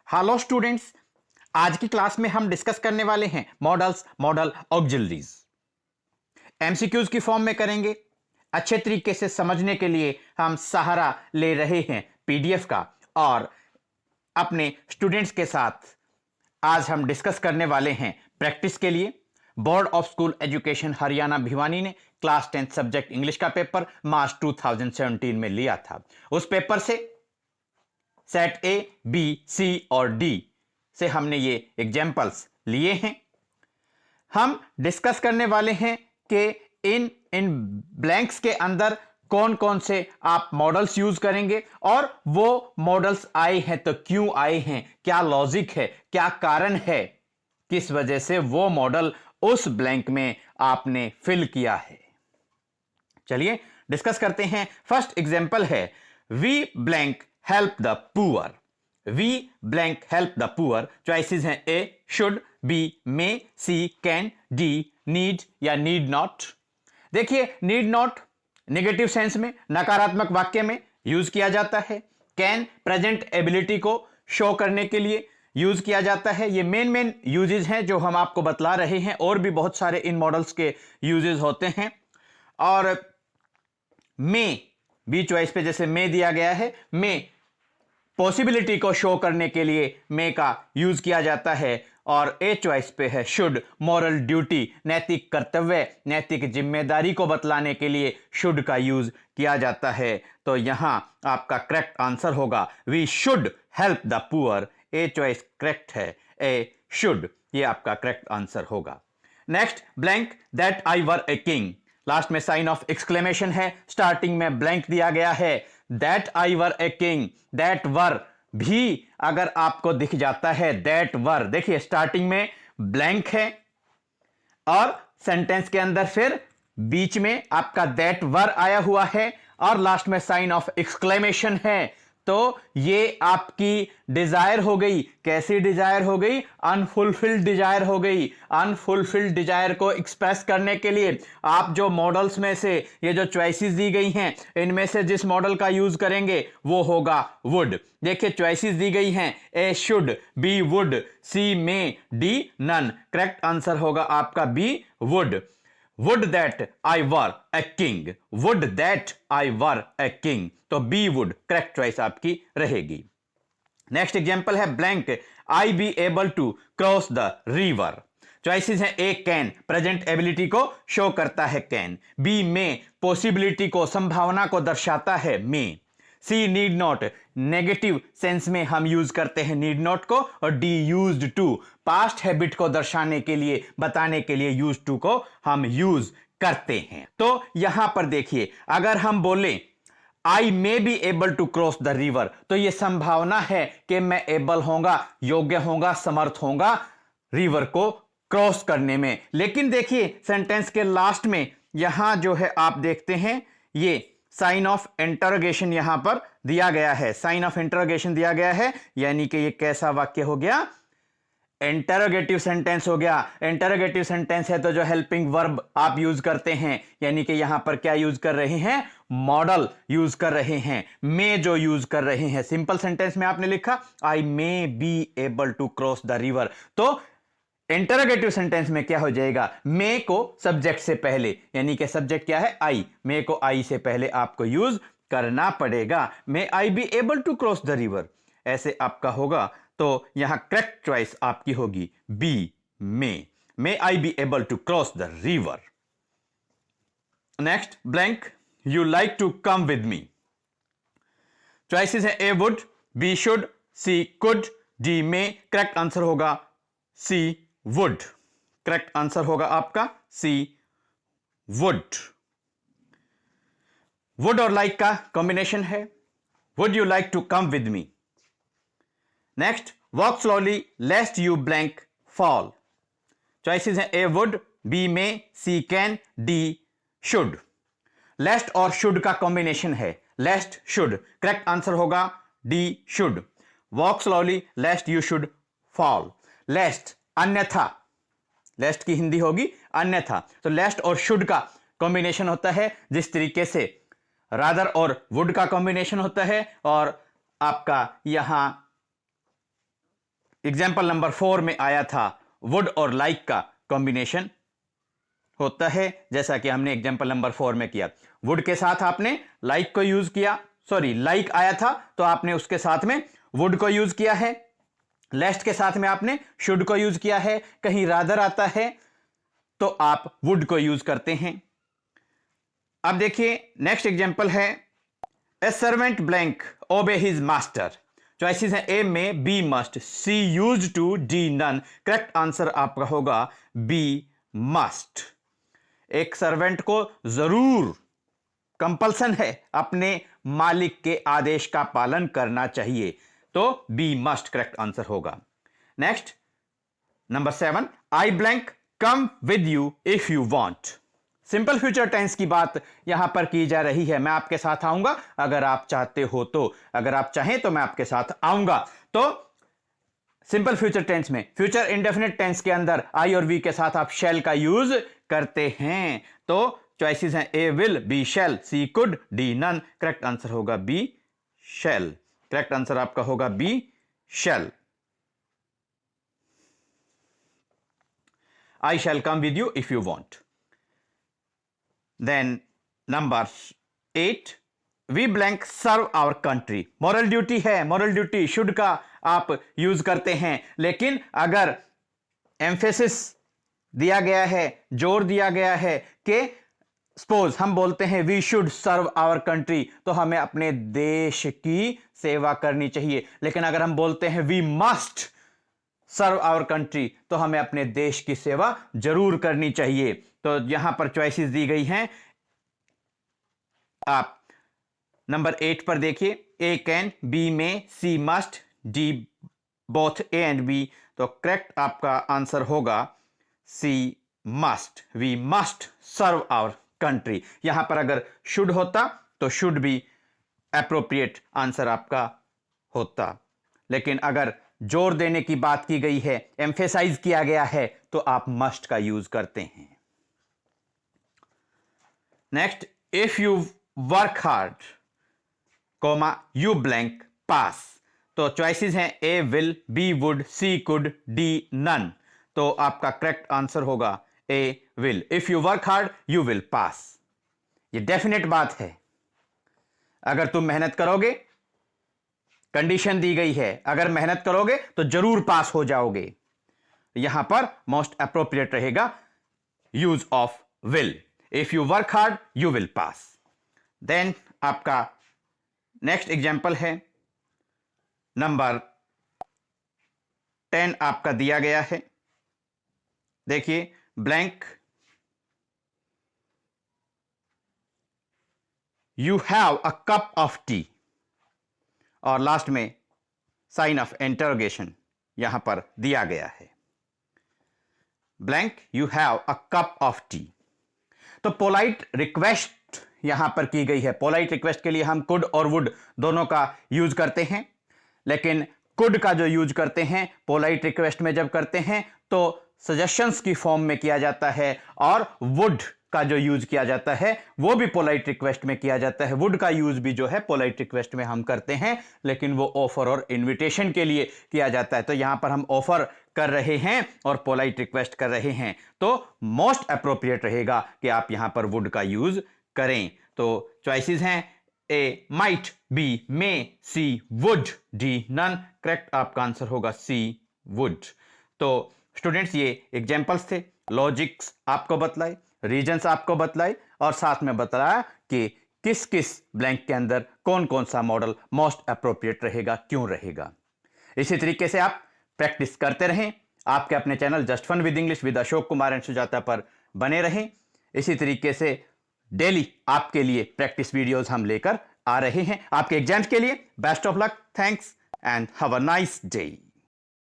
Hello students, आज की class में हम डिस्कस करने वाले हैं मॉडल्स, मॉडल ऑक्सिलरीज। एमसीक्यूज की फॉर्म में करेंगे। अच्छे तरीके से समझने के लिए हम सहारा ले रहे हैं पीडीएफ का, और अपने स्टूडेंट्स के साथ आज हम डिस्कस करने वाले हैं प्रैक्टिस के लिए। Board of school education Haryana Bhiwani ने क्लास 10 सब्जेक्ट इंग्लिश का पेपर मार्च 2017 में लिया था। उस पेपर से सेट ए, बी, सी और डी से हमने ये एग्जाम्पल्स लिए हैं। हम डिस्कस करने वाले हैं कि इन इन ब्लैंक्स के अंदर कौन कौन से आप मॉडल्स यूज करेंगे, और वो मॉडल्स आए हैं तो क्यों आए हैं, क्या लॉजिक है, क्या कारण है, किस वजह से वो मॉडल उस ब्लैंक में आपने फिल किया है। चलिए डिस्कस करते हैं। फर्स्ट एग्जांपल है we blank help the poor. We blank help the poor. Choices हैं A should, B may, C can, D need या नीड नॉट। देखिए, नीड नॉट नेगेटिव सेंस में, नकारात्मक वाक्य में यूज किया जाता है। कैन प्रेजेंट एबिलिटी को शो करने के लिए यूज किया जाता है। ये मेन यूजेस हैं जो हम आपको बतला रहे हैं, और भी बहुत सारे इन मॉडल्स के यूजेस होते हैं। और मे, बी चॉइस पे जैसे मे दिया गया है, मे पॉसिबिलिटी को शो करने के लिए मे का यूज किया जाता है। और ए चॉइस पे है शुड, मॉरल ड्यूटी, नैतिक कर्तव्य, नैतिक जिम्मेदारी को बतलाने के लिए शुड का यूज किया जाता है। तो यहां आपका करेक्ट आंसर होगा we should help the poor. A choice correct है, ए शुड, ये आपका करेक्ट आंसर होगा। Next, blank that I were a king. Last में साइन ऑफ एक्सक्लेमेशन है, स्टार्टिंग में ब्लैंक दिया गया है। That I were a king, that were भी अगर आपको दिख जाता है, दैट वर, देखिए स्टार्टिंग में ब्लैंक है और सेंटेंस के अंदर फिर बीच में आपका दैट वर आया हुआ है और लास्ट में साइन ऑफ एक्सक्लेमेशन है। तो ये आपकी डिजायर हो गई। कैसी डिजायर हो गई? अनफुलफिल्ड डिजायर हो गई। अनफुलफिल्ड डिजायर को एक्सप्रेस करने के लिए आप जो मॉडल्स में से ये जो चॉइसेस दी गई हैं, इनमें से जिस मॉडल का यूज करेंगे वो होगा वुड। देखिए चॉइसेस दी गई हैं, A should, B would, C may, D none. Correct answer होगा आपका B would. Would that I were a king. Would that I were a king. तो B would करेक्ट चॉइस आपकी रहेगी। नेक्स्ट एग्जांपल है blank I be able to cross the river. Choices हैं A can, present ability को show करता है can, B may, possibility को, संभावना को दर्शाता है may, C need not, negative sense में हम यूज करते हैं नीड नॉट को, और D used to, past habit को दर्शाने के लिए, बताने के लिए यूज्ड टू को हम यूज करते हैं। तो यहां पर देखिए, अगर हम बोले I may be able to cross the river, तो यह संभावना है कि मैं एबल होगा, योग्य होगा, समर्थ होगा रिवर को क्रॉस करने में। लेकिन देखिए सेंटेंस के लास्ट में यहां जो है आप देखते हैं ये साइन ऑफ इंटरोगेशन यहां पर दिया गया है। साइन ऑफ इंटरोगेशन दिया गया है, यानी कि ये कैसा वाक्य हो गया? इंटरोगेटिव सेंटेंस हो गया। इंटरोगेटिव सेंटेंस है तो जो हेल्पिंग वर्ब आप यूज करते हैं, यानी कि यहां पर क्या यूज कर रहे हैं? मॉडल यूज कर रहे हैं, मे जो यूज कर रहे हैं। सिंपल सेंटेंस में आपने लिखा I may be able to cross the river, तो इंटरोगेटिव सेंटेंस में क्या हो जाएगा? मे को सब्जेक्ट से पहले, यानी कि सब्जेक्ट क्या है? आई, मे को आई से पहले आपको यूज करना पड़ेगा। May I be able to cross the river, ऐसे आपका होगा। तो यहां करेक्ट चॉइस आपकी होगी B may I be able to cross the river. Next, blank you like to come with me. Choices है A would, B should, C could, D may. Correct answer होगा C would. Correct answer होगा आपका C would. Would और like का combination है, would you like to come with me. Next, walk slowly lest you blank fall. Choices हैं A would, B may, C can, D should. Lest और should का combination है, lest should. Correct answer होगा D should. Walk slowly lest you should fall. Lest अन्यथा, lest की हिंदी होगी अन्यथा। तो लेस्ट और शुड का कॉम्बिनेशन होता है, जिस तरीके से रादर और वुड का कॉम्बिनेशन होता है, और आपका यहां एग्जाम्पल नंबर 4 में आया था वुड और लाइक का कॉम्बिनेशन होता है, जैसा कि हमने एग्जाम्पल नंबर 4 में किया। वुड के साथ आपने लाइक को यूज किया, सॉरी लाइक आया था तो आपने उसके साथ में वुड को यूज किया है। लेस्ट के साथ में आपने शुड को यूज किया है। कहीं रादर आता है तो आप वुड को यूज करते हैं। अब देखिए नेक्स्ट एग्जाम्पल है A servant blank obey his master. Choices है ए में B must, C use to, D none. Correct answer आपका होगा बी मस्ट। एक सर्वेंट को जरूर कंपल्सन है अपने मालिक के आदेश का पालन करना चाहिए, तो बी मस्ट करेक्ट आंसर होगा। Next number 7 I blank come with you if you want. Simple future tense की बात यहां पर की जा रही है। मैं आपके साथ आऊंगा अगर आप चाहते हो तो, अगर आप चाहें तो मैं आपके साथ आऊंगा। तो सिंपल फ्यूचर टेंस में फ्यूचर इंडेफिनिट टेंस के अंदर आई और वी के साथ आप शैल का यूज करते हैं। तो चॉइसेस हैं A will, B shall, C could, D none. Correct answer होगा बी शैल। करेक्ट आंसर आपका होगा B shall. I shall come with you if you want. Then number 8 we blank serve our country. Moral duty है, moral duty should का आप use करते हैं, लेकिन अगर एम्फेसिस दिया गया है, जोर दिया गया है कि सपोज हम बोलते हैं we should serve our country, तो हमें अपने देश की सेवा करनी चाहिए। लेकिन अगर हम बोलते हैं we must serve our country, तो हमें अपने देश की सेवा जरूर करनी चाहिए। तो यहां पर चॉइसेस दी गई हैं, आप नंबर 8 पर देखिए ए can, B may, C must, D both A and B. तो करेक्ट आपका आंसर होगा C must. We must serve our country. यहां पर अगर शुड होता तो शुड भी एप्रोप्रिएट आंसर आपका होता, लेकिन अगर जोर देने की बात की गई है, एम्फेसाइज किया गया है, तो आप मस्ट का यूज करते हैं। Next if you work hard comma you blank pass. तो चॉइसेस हैं A will, B would, C could, D none. तो आपका करेक्ट आंसर होगा A will. If you work hard you will pass. ये definite बात है, अगर तुम मेहनत करोगे, कंडीशन दी गई है, अगर मेहनत करोगे तो जरूर पास हो जाओगे। यहां पर मोस्ट एप्रोप्रिएट रहेगा use of will. If you work hard you will pass. Then आपका नेक्स्ट एग्जाम्पल है नंबर 10 आपका दिया गया है। देखिए blank you have a cup of tea, और लास्ट में साइन ऑफ इंटरोगेशन यहां पर दिया गया है। Blank you have a cup of tea. तो पोलाइट रिक्वेस्ट यहां पर की गई है। पोलाइट रिक्वेस्ट के लिए हम कुड और वुड दोनों का यूज करते हैं, लेकिन कुड का जो यूज करते हैं पोलाइट रिक्वेस्ट में जब करते हैं तो सजेशंस की फॉर्म में किया जाता है, और वुड का जो यूज किया जाता है वो भी पोलाइट रिक्वेस्ट में किया जाता है। वुड का यूज भी जो है पोलाइट रिक्वेस्ट में हम करते हैं, लेकिन वो ऑफर और इनविटेशन के लिए किया जाता है। तो यहां पर हम ऑफर कर रहे हैं और पोलाइट रिक्वेस्ट कर रहे हैं, तो मोस्ट एप्रोप्रिएट रहेगा कि आप यहां पर वुड का यूज करें। तो चॉइसेस हैं A might, B may, C would, D none. Correct आपका आंसर होगा सी वुड। तो स्टूडेंट्स ये एग्जाम्पल्स थे, लॉजिक्स आपको बतलाए, रीजन्स आपको बतलाए, और साथ में बताया कि किस किस ब्लैंक के अंदर कौन कौन सा मॉडल मोस्ट एप्रोप्रिएट रहेगा, क्यों रहेगा। इसी तरीके से आप प्रैक्टिस करते रहें, आपके अपने channel just fun with English with Ashok Kumar and Sujata पर बने रहें। इसी तरीके से डेली आपके लिए प्रैक्टिस वीडियोस हम लेकर आ रहे हैं। आपके एग्जाम्स के लिए best of luck, thanks and have a nice day.